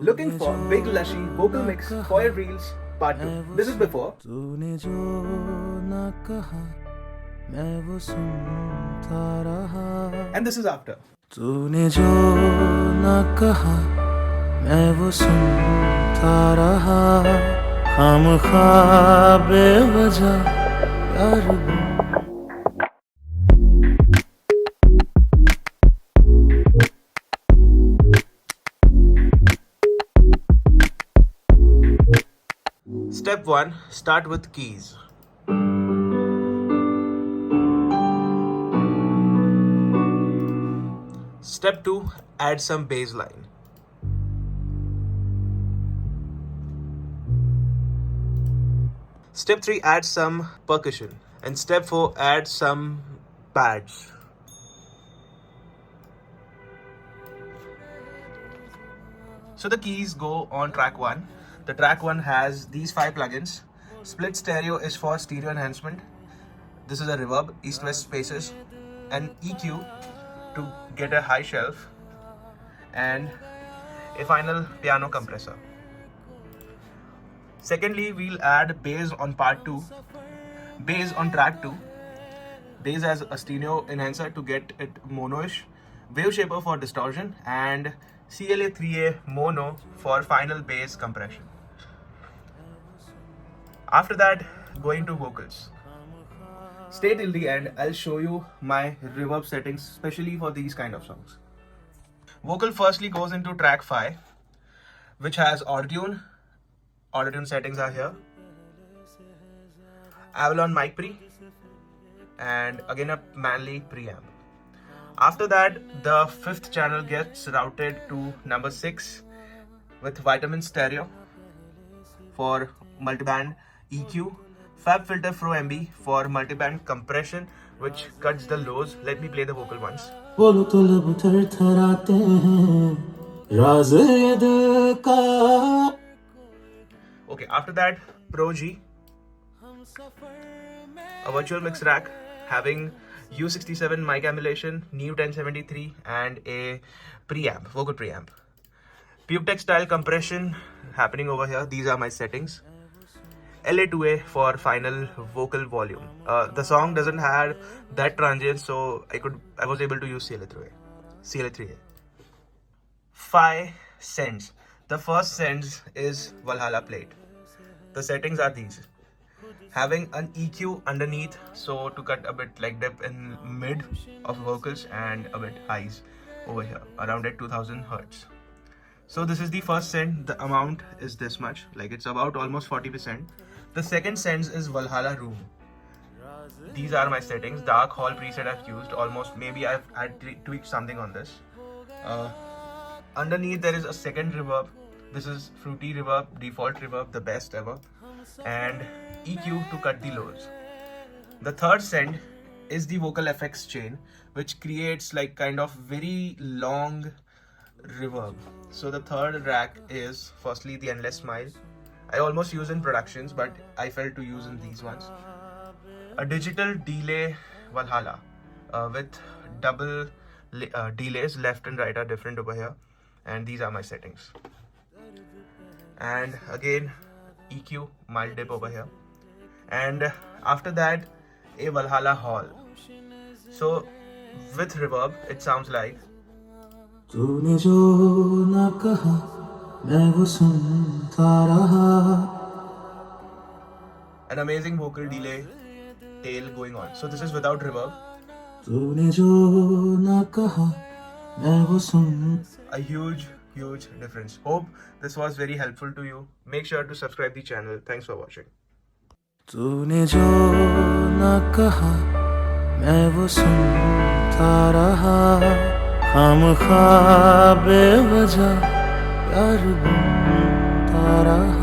Looking for big lushy vocal mix for your reels part 2. This is before. तूने जो ना कहा मैं वो सुनता रहा And this is after. तूने जो ना कहा मैं वो सुनता रहा खामख्वाह बेवजह यार Step 1. Start with keys. Step 2. Add some bass line. Step 3. Add some percussion. And step 4. Add some pads. So the keys go on track 1. The track 1 has these 5 plugins. Split stereo is for stereo enhancement. This is a reverb, east-west spaces, an EQ to get a high shelf, and a final piano compressor. Secondly, we'll add bass on part 2, bass on track 2, bass as a stereo enhancer to get it mono-ish, wave shaper for distortion, and CLA3A mono for final bass compression. After that, going to vocals. Stay till the end, I'll show you my reverb settings, especially for these kind of songs. Vocal firstly goes into track 5, which has auto-tune. Auto-tune settings are here. Avalon mic pre, and again a manly preamp. After that, the 5th channel gets routed to number 6 with Vitamin stereo for multiband EQ, Fab Filter Pro MB for multiband compression, which cuts the lows. Let me play the vocal once. बोलो तो लब थरथराते हैं राज़ ये दिल का Okay, after that, Pro G, a virtual mix rack having U67 mic emulation, Neo 1073, and a preamp, vocal preamp. PubeTech style compression happening over here. These are my settings. LA2A for final vocal volume. The song doesn't have that transient, so I was able to use CLA3A. 5 sends. The first sends is Valhalla plate. The settings are these. Having an EQ underneath, so to cut a bit like dip in mid of vocals and a bit highs over here around at 2000 Hertz. So this is the first send. The amount is this much, like it's about almost 40%. The second sends is Valhalla room. These are my settings. Dark hall preset I've used almost, maybe I've tweaked something on this. Underneath there is a second reverb. This is fruity reverb, default reverb, the best ever, and EQ to cut the lows. The third send is the vocal effects chain, which creates like kind of very long reverb. So the third rack is firstly the Endless Smile. I almost use in productions, but I felt to use in these ones. A digital delay Valhalla with double delays, left and right are different over here, and these are my settings. And again EQ, mild dip over here, and after that a Valhalla hall. So with reverb it sounds like तूने जो ना कहा मैं वो सुनता रहा an amazing vocal delay tail going on. So this is without reverb. तूने जो ना कहा मैं वो सुन A huge difference. Hope this was very helpful to you. Make sure to subscribe the channel. Thanks for watching. तूने जो ना कहा मैं वो सुनता रहा खामख्वाह बेवजह यार बनता रहा